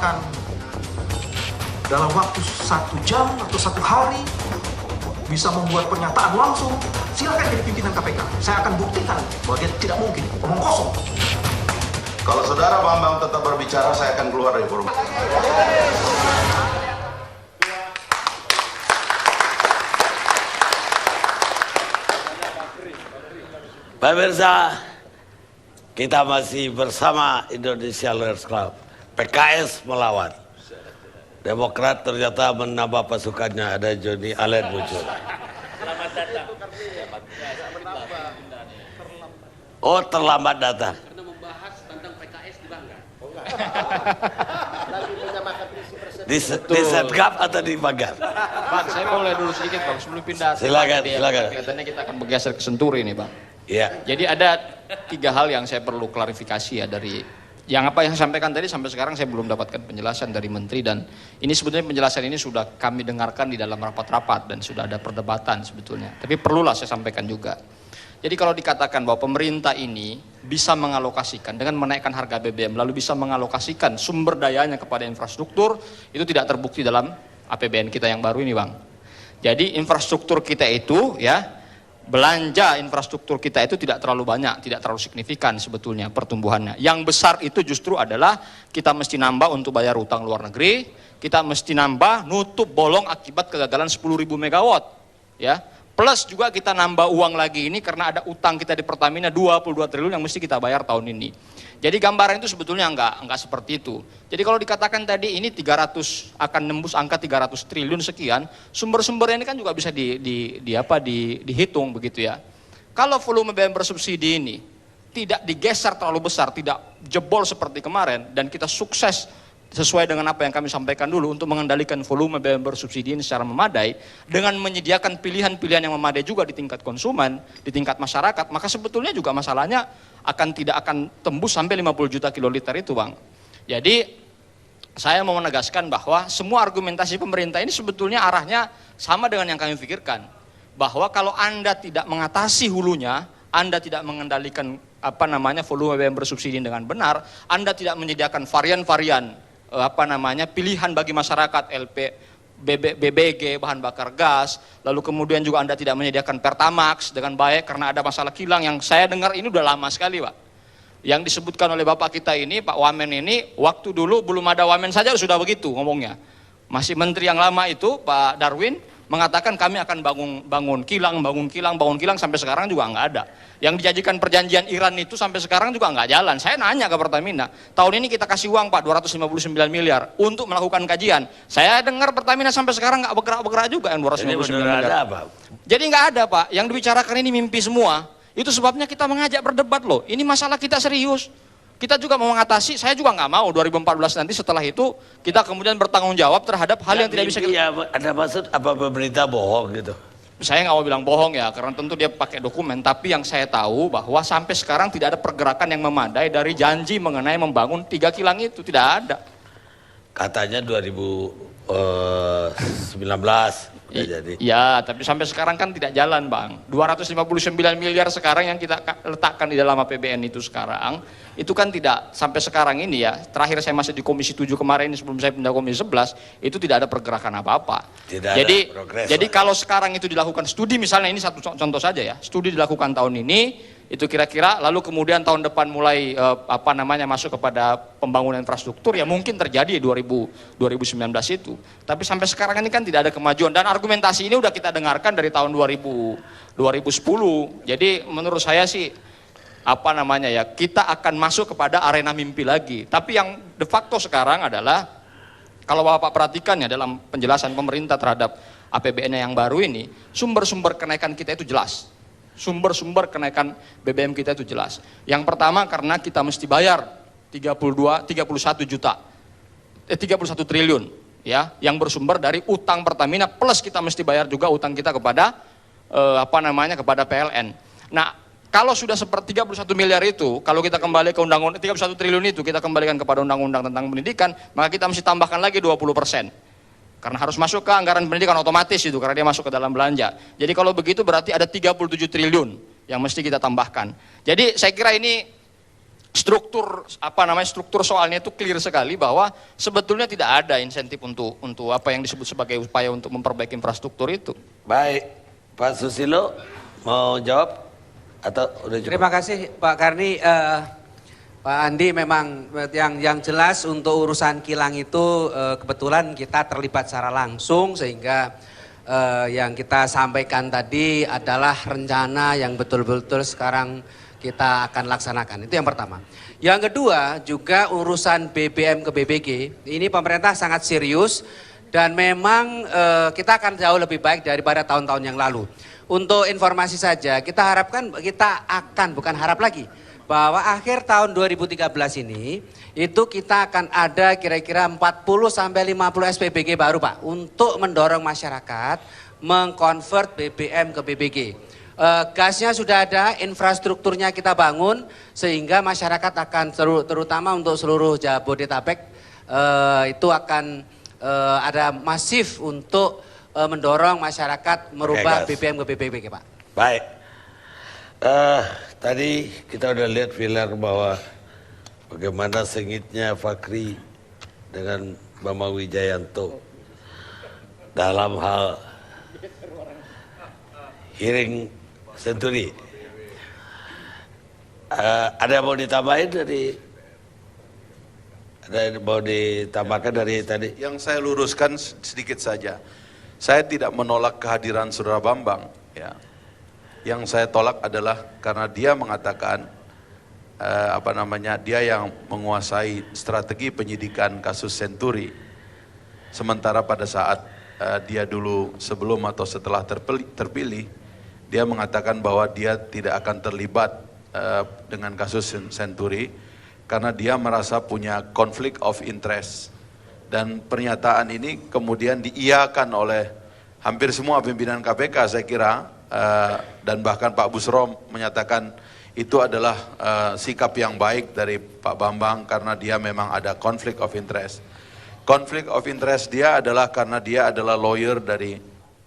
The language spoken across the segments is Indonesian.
mengatakan dalam waktu 1 jam atau 1 hari bisa membuat pernyataan langsung, silakan jadi pimpinan KPK. Saya akan buktikan bahwa dia tidak mungkin, omong kosong. Kalau saudara Bambang tetap berbicara, saya akan keluar dari forum. Pemirsa, kita masih bersama Indonesia Lawyers Club. PKS melawan. Demokrat ternyata menambah pasukannya, ada Joni Allen muncul. Oh, terlambat datang. Karena membahas tentang PKS di Bangga. Di Setgap atau di Banggar? Bang, saya boleh dulu sedikit Bang, sebelum pindah. Silakan. Kelihatannya kita akan bergeser ke Senturi nih Bang. Iya. Jadi ada 3 hal yang saya perlu klarifikasi ya dari yang apa yang saya sampaikan tadi sampai sekarang saya belum dapatkan penjelasan dari Menteri, dan ini sebetulnya penjelasan ini sudah kami dengarkan di dalam rapat-rapat dan sudah ada perdebatan sebetulnya. Tapi perlulah saya sampaikan juga. Jadi kalau dikatakan bahwa pemerintah ini bisa mengalokasikan dengan menaikkan harga BBM lalu bisa mengalokasikan sumber dayanya kepada infrastruktur, itu tidak terbukti dalam APBN kita yang baru ini Bang. Jadi infrastruktur kita itu ya, belanja infrastruktur kita itu tidak terlalu banyak, tidak terlalu signifikan sebetulnya pertumbuhannya. Yang besar itu justru adalah kita mesti nambah untuk bayar utang luar negeri, kita mesti nambah nutup bolong akibat kegagalan 10.000 megawatt ya. Plus juga kita nambah uang lagi ini karena ada utang kita di Pertamina 22 triliun yang mesti kita bayar tahun ini. Jadi gambaran itu sebetulnya enggak seperti itu. Jadi kalau dikatakan tadi ini 300 akan nembus angka 300 triliun sekian, sumber-sumbernya ini kan juga bisa dihitung begitu ya. Kalau volume BBM bersubsidi ini tidak digeser terlalu besar, tidak jebol seperti kemarin, dan kita sukses sesuai dengan apa yang kami sampaikan dulu untuk mengendalikan volume BBM bersubsidi ini secara memadai dengan menyediakan pilihan-pilihan yang memadai juga di tingkat konsumen, di tingkat masyarakat, maka sebetulnya juga masalahnya tidak akan tembus sampai 50 juta kiloliter itu Bang. Jadi saya mau menegaskan bahwa semua argumentasi pemerintah ini sebetulnya arahnya sama dengan yang kami pikirkan, bahwa kalau Anda tidak mengatasi hulunya, Anda tidak mengendalikan volume BBM bersubsidi dengan benar, Anda tidak menyediakan varian-varian pilihan bagi masyarakat, BBG, bahan bakar gas, lalu kemudian juga Anda tidak menyediakan Pertamax dengan baik karena ada masalah kilang yang saya dengar ini udah lama sekali Pak. Yang disebutkan oleh Bapak kita ini, Pak Wamen ini, waktu dulu belum ada Wamen saja sudah begitu ngomongnya. Masih menteri yang lama itu, Pak Darwin, mengatakan kami akan bangun kilang, sampai sekarang juga nggak ada. Yang dijanjikan perjanjian Iran itu sampai sekarang juga nggak jalan. Saya nanya ke Pertamina, tahun ini kita kasih uang Pak 259 miliar untuk melakukan kajian. Saya dengar Pertamina sampai sekarang nggak bergerak juga yang 259 miliar. Ada apa? Jadi nggak ada Pak, yang dibicarakan ini mimpi semua. Itu sebabnya kita mengajak berdebat loh, ini masalah kita serius. Kita juga mau mengatasi, saya juga nggak mau 2014 nanti setelah itu kita kemudian bertanggung jawab terhadap hal yang tidak bisa kita... Ya, ada maksud apa pemerintah bohong gitu? Saya nggak mau bilang bohong ya, karena tentu dia pakai dokumen, tapi yang saya tahu bahwa sampai sekarang tidak ada pergerakan yang memadai dari janji mengenai membangun 3 kilang itu, tidak ada. Katanya 2019 udah jadi. Ya, tapi sampai sekarang kan tidak jalan Bang. 259 miliar sekarang yang kita letakkan di dalam APBN itu sekarang, itu kan tidak sampai sekarang ini ya. Terakhir saya masih di Komisi 7 kemarin sebelum saya pindah Komisi 11, itu tidak ada pergerakan apa-apa. Jadi kalau sekarang itu dilakukan studi, misalnya ini satu contoh saja ya, studi dilakukan tahun ini, itu kira-kira lalu kemudian tahun depan mulai masuk kepada pembangunan infrastruktur, ya mungkin terjadi 2019 itu. Tapi sampai sekarang ini kan tidak ada kemajuan, dan argumentasi ini udah kita dengarkan dari tahun 2010. Jadi menurut saya sih kita akan masuk kepada arena mimpi lagi. Tapi yang de facto sekarang adalah, kalau Bapak perhatikan ya dalam penjelasan pemerintah terhadap APBN yang baru ini, sumber-sumber kenaikan kita itu jelas. Sumber-sumber kenaikan BBM kita itu jelas. Yang pertama karena kita mesti bayar 31 triliun ya, yang bersumber dari utang Pertamina, plus kita mesti bayar juga utang kita kepada kepada PLN. Nah, kalau sudah seperti 31 miliar itu, kalau kita kembali ke undang-undang 31 triliun itu kita kembalikan kepada undang-undang tentang pendidikan, maka kita mesti tambahkan lagi 20%. Karena harus masuk ke anggaran pendidikan otomatis itu, karena dia masuk ke dalam belanja. Jadi kalau begitu berarti ada 37 triliun yang mesti kita tambahkan. Jadi saya kira ini struktur soalnya itu clear sekali bahwa sebetulnya tidak ada insentif untuk apa yang disebut sebagai upaya untuk memperbaiki infrastruktur itu. Baik, Pak Susilo mau jawab atau udah cukup? Terima kasih Pak Karni. Pak Andi, memang yang jelas untuk urusan kilang itu kebetulan kita terlibat secara langsung, sehingga yang kita sampaikan tadi adalah rencana yang betul-betul sekarang kita akan laksanakan. Itu yang pertama. Yang kedua juga urusan BBM ke BBG, ini pemerintah sangat serius dan memang kita akan jauh lebih baik daripada tahun-tahun yang lalu. Untuk informasi saja, kita harapkan, kita akan, bukan harap lagi, bahwa akhir tahun 2013 ini itu kita akan ada kira-kira 40 sampai 50 SPBG baru Pak, untuk mendorong masyarakat mengkonvert BBM ke BBG. Gasnya sudah ada, infrastrukturnya kita bangun sehingga masyarakat akan terutama untuk seluruh Jabodetabek itu akan ada masif untuk mendorong masyarakat merubah BBM ke BBG Pak. Baik. Tadi kita udah lihat Pilar bahwa bagaimana sengitnya Fakri dengan Bambang Wijayanto dalam hal hearing Senturi. Ada yang mau ditambahin dari tadi? Yang saya luruskan sedikit saja. Saya tidak menolak kehadiran Saudara Bambang, ya. Yang saya tolak adalah karena dia mengatakan dia yang menguasai strategi penyidikan kasus Senturi. Sementara pada saat dia dulu sebelum atau setelah terpilih, dia mengatakan bahwa dia tidak akan terlibat dengan kasus Senturi karena dia merasa punya konflik of interest. Dan pernyataan ini kemudian diiyakan oleh hampir semua pimpinan KPK saya kira, dan bahkan Pak Busro menyatakan itu adalah sikap yang baik dari Pak Bambang karena dia memang ada konflik of interest. Konflik of interest dia adalah karena dia adalah lawyer dari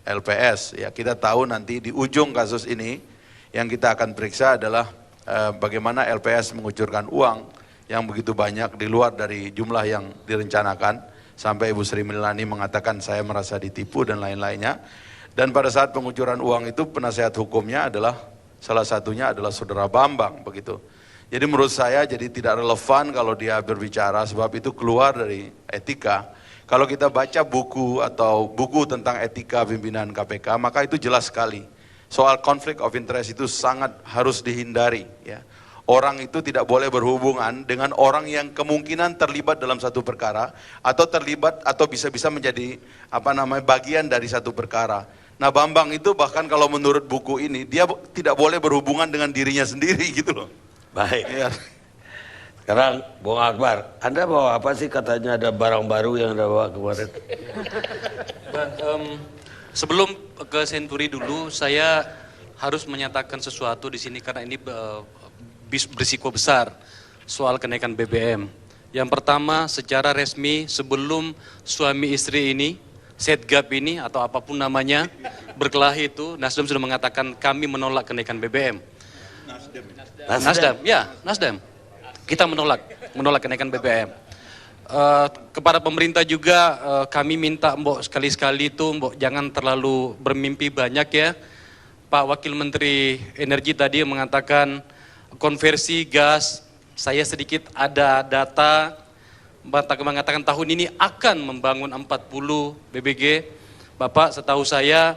LPS. Ya, kita tahu nanti di ujung kasus ini yang kita akan periksa adalah bagaimana LPS mengucurkan uang yang begitu banyak di luar dari jumlah yang direncanakan, sampai Ibu Sri Mulyani mengatakan saya merasa ditipu dan lain-lainnya. Dan pada saat pengucuran uang itu penasehat hukumnya adalah salah satunya adalah Saudara Bambang begitu. Jadi menurut saya jadi tidak relevan kalau dia berbicara, sebab itu keluar dari etika. Kalau kita baca buku atau buku tentang etika pimpinan KPK, maka itu jelas sekali. Soal konflik of interest itu sangat harus dihindari, ya. Orang itu tidak boleh berhubungan dengan orang yang kemungkinan terlibat dalam satu perkara atau terlibat atau bisa-bisa menjadi bagian dari satu perkara. Nah, Bambang itu bahkan kalau menurut buku ini dia tidak boleh berhubungan dengan dirinya sendiri gitu loh. Baik. Ya. Sekarang Bung Akbar, Anda bawa apa sih, katanya ada barang baru yang Anda bawa kemarin? Sebelum ke Senturi dulu, saya harus menyatakan sesuatu di sini karena ini berisiko besar soal kenaikan BBM. Yang pertama, secara resmi sebelum suami istri ini, Setgap ini atau apapun namanya berkelahi itu, Nasdem sudah mengatakan kami menolak kenaikan BBM. Nasdem. Kita menolak kenaikan BBM. Kepada pemerintah juga kami minta mbok sekali-sekali itu mbok jangan terlalu bermimpi banyak ya. Pak Wakil Menteri Energi tadi mengatakan konversi gas, saya sedikit ada data mengatakan tahun ini akan membangun 40 BBG. Bapak, setahu saya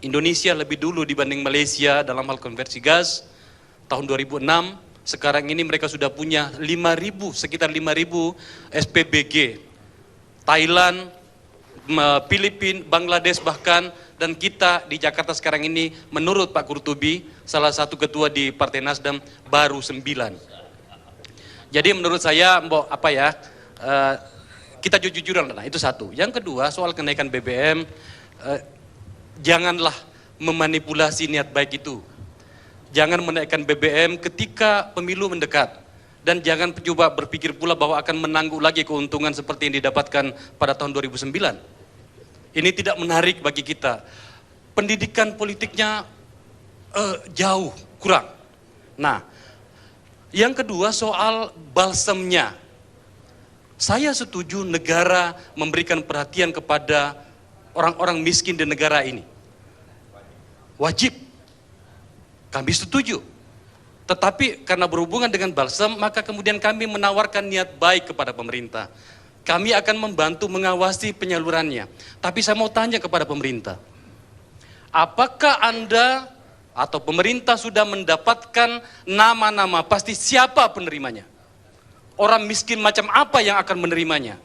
Indonesia lebih dulu dibanding Malaysia dalam hal konversi gas. Tahun 2006, sekarang ini mereka sudah punya sekitar 5.000 SPBG. Thailand, Filipina, Bangladesh bahkan, dan kita di Jakarta sekarang ini menurut Pak Kurtubi, salah satu ketua di Partai Nasdem, baru 9. Jadi menurut saya, kita jujur-jujuran, nah itu satu. Yang kedua, soal kenaikan BBM, janganlah memanipulasi niat baik itu. Jangan menaikkan BBM ketika pemilu mendekat. Dan jangan coba berpikir pula bahwa akan menangguh lagi keuntungan seperti yang didapatkan pada tahun 2009. Ini tidak menarik bagi kita. Pendidikan politiknya jauh kurang. Nah, Yang kedua soal balsemnya. Saya setuju negara memberikan perhatian kepada orang-orang miskin di negara ini. Wajib. Kami setuju. Tetapi karena berhubungan dengan balsam, maka kemudian kami menawarkan niat baik kepada pemerintah. Kami akan membantu mengawasi penyalurannya. Tapi saya mau tanya kepada pemerintah. Apakah Anda atau pemerintah sudah mendapatkan nama-nama pasti siapa penerimanya? Orang miskin macam apa yang akan menerimanya?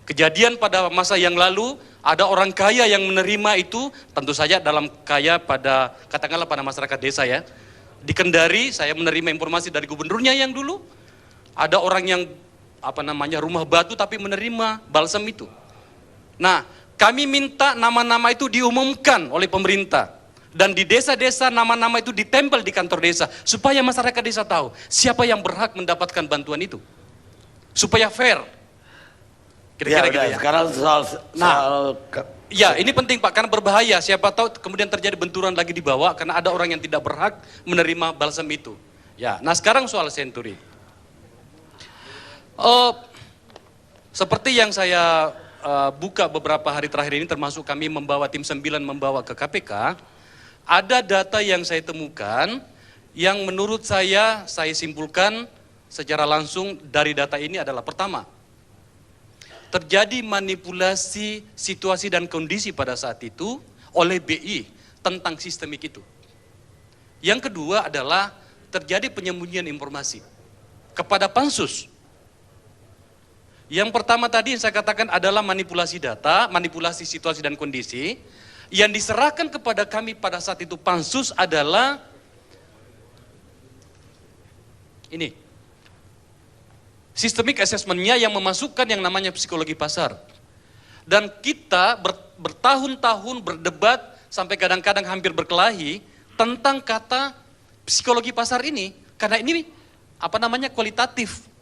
Kejadian pada masa yang lalu, ada orang kaya yang menerima itu, tentu saja dalam kaya pada, katakanlah pada masyarakat desa ya. Di Kendari, saya menerima informasi dari gubernurnya yang dulu, ada orang yang rumah batu tapi menerima balsam itu. Nah, kami minta nama-nama itu diumumkan oleh pemerintah. Dan di desa-desa nama-nama itu ditempel di kantor desa. Supaya masyarakat desa tahu siapa yang berhak mendapatkan bantuan itu. Supaya fair. Kira-kira gitu ya. Sekarang soal Ya, ini penting Pak, karena berbahaya. Siapa tahu kemudian terjadi benturan lagi di bawah karena ada orang yang tidak berhak menerima balsam itu. Ya, nah sekarang soal Senturi. Seperti yang saya buka beberapa hari terakhir ini, termasuk kami membawa tim 9 membawa ke KPK, ada data yang saya temukan yang menurut saya simpulkan secara langsung dari data ini adalah pertama, terjadi manipulasi situasi dan kondisi pada saat itu oleh BI tentang sistemik itu. Yang kedua adalah terjadi penyembunyian informasi kepada Pansus. Yang pertama tadi yang saya katakan adalah manipulasi data, manipulasi situasi dan kondisi. Yang diserahkan kepada kami pada saat itu Pansus adalah ini. Systemic assessment-nya yang memasukkan yang namanya psikologi pasar. Dan kita bertahun-tahun berdebat sampai kadang-kadang hampir berkelahi tentang kata psikologi pasar ini. Karena ini kualitatif.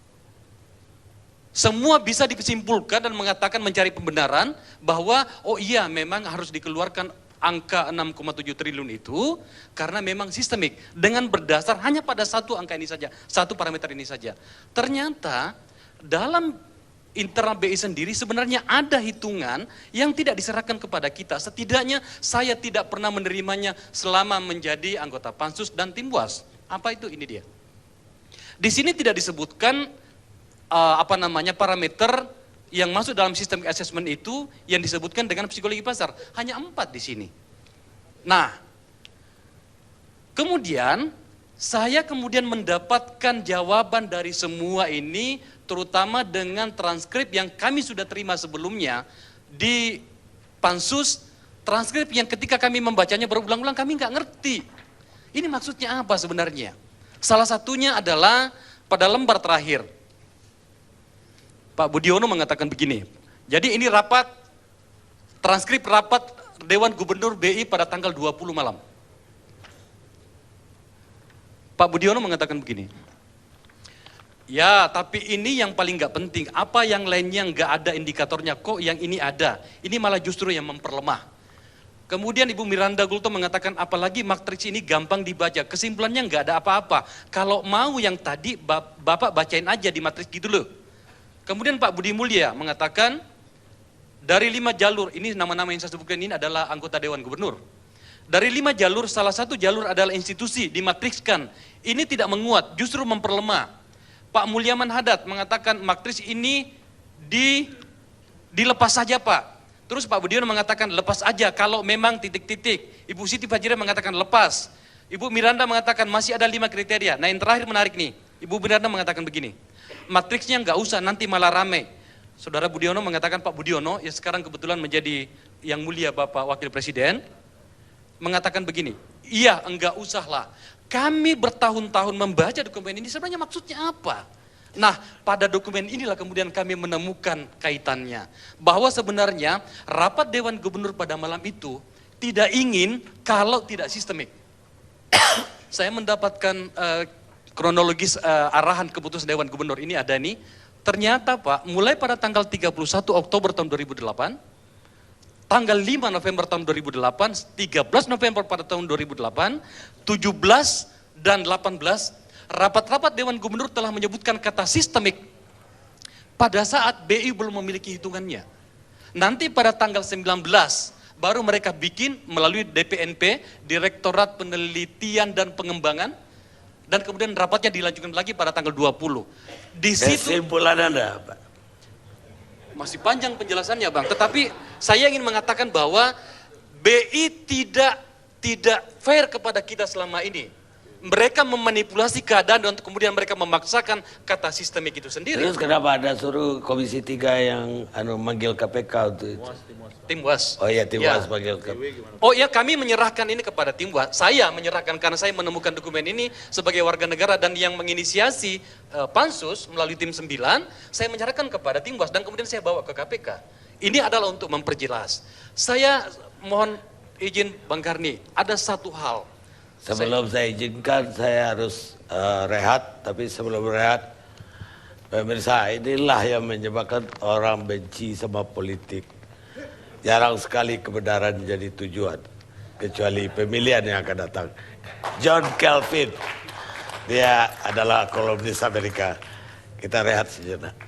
Semua bisa disimpulkan dan mengatakan mencari pembenaran bahwa oh iya memang harus dikeluarkan angka 6,7 triliun itu karena memang sistemik dengan berdasar hanya pada satu angka ini saja, satu parameter ini saja. Ternyata dalam internal BI sendiri sebenarnya ada hitungan yang tidak diserahkan kepada kita. Setidaknya saya tidak pernah menerimanya selama menjadi anggota Pansus dan Timwas. Apa itu? Ini dia. Di sini tidak disebutkan parameter yang masuk dalam sistem assessment itu yang disebutkan dengan psikologi pasar. Hanya 4 di sini. Nah, kemudian saya mendapatkan jawaban dari semua ini, terutama dengan transkrip yang kami sudah terima sebelumnya di Pansus, transkrip yang ketika kami membacanya berulang-ulang kami nggak ngerti. Ini maksudnya apa sebenarnya? Salah satunya adalah pada lembar terakhir. Pak Budiono mengatakan begini, jadi ini transkrip rapat Dewan Gubernur BI pada tanggal 20 malam. Pak Budiono mengatakan begini, ya tapi ini yang paling gak penting, apa yang lainnya gak ada indikatornya, kok yang ini ada, ini malah justru yang memperlemah. Kemudian Ibu Miranda Gultom mengatakan apalagi matriks ini gampang dibaca, kesimpulannya gak ada apa-apa, kalau mau yang tadi Bapak bacain aja di matriks gitu loh. Kemudian Pak Budi Mulya mengatakan dari 5 jalur, ini nama-nama yang saya sebutkan ini adalah anggota Dewan Gubernur. Dari 5 jalur, salah satu jalur adalah institusi, dimatrikskan. Ini tidak menguat, justru memperlemah. Pak Mulyaman Hadad mengatakan matriks ini dilepas saja Pak. Terus Pak Budiono mengatakan lepas aja kalau memang titik-titik. Ibu Siti Fajira mengatakan lepas. Ibu Miranda mengatakan masih ada 5 kriteria. Nah yang terakhir menarik nih, Ibu Miranda mengatakan begini, matriksnya nggak usah nanti malah rame. Saudara Budiono mengatakan, Pak Budiono yang sekarang kebetulan menjadi yang mulia Bapak Wakil Presiden, mengatakan begini, iya enggak usah lah, kami bertahun-tahun membaca dokumen ini sebenarnya maksudnya apa? Nah pada dokumen inilah kemudian kami menemukan kaitannya, bahwa sebenarnya rapat Dewan Gubernur pada malam itu tidak ingin kalau tidak sistemik. Saya mendapatkan kronologis arahan keputusan Dewan Gubernur ini ada nih. Ternyata Pak, mulai pada tanggal 31 Oktober tahun 2008, tanggal 5 November tahun 2008, 13 November pada tahun 2008, 17 dan 18, rapat-rapat Dewan Gubernur telah menyebutkan kata sistemik pada saat BI belum memiliki hitungannya. Nanti pada tanggal 19 baru mereka bikin melalui DPNP, Direktorat Penelitian dan Pengembangan, dan kemudian rapatnya dilanjutkan lagi pada tanggal 20. Di situ Kesimpulan Anda, Pak? masih panjang penjelasannya, Bang. Tetapi saya ingin mengatakan bahwa BI tidak fair kepada kita selama ini. Mereka memanipulasi keadaan dan kemudian mereka memaksakan kata sistemik itu sendiri. Terus kenapa ada suruh Komisi 3 yang manggil KPK untuk itu? Tim Was. Oh iya, Tim Ya. Was manggil KPK. Oh ya, kami menyerahkan ini kepada tim Was. Saya menyerahkan karena saya menemukan dokumen ini sebagai warga negara, dan yang menginisiasi Pansus melalui tim 9, saya menyerahkan kepada tim Was dan kemudian saya bawa ke KPK. Ini adalah untuk memperjelas. Saya mohon izin Bang Karni, ada satu hal. Sebelum saya izinkan, saya harus rehat. Tapi sebelum rehat, pemirsa, inilah yang menyebabkan orang benci sama politik. Jarang sekali kebenaran jadi tujuan, kecuali pemilihan yang akan datang. John Calvin, dia adalah kolumnis Amerika. Kita rehat sejenak.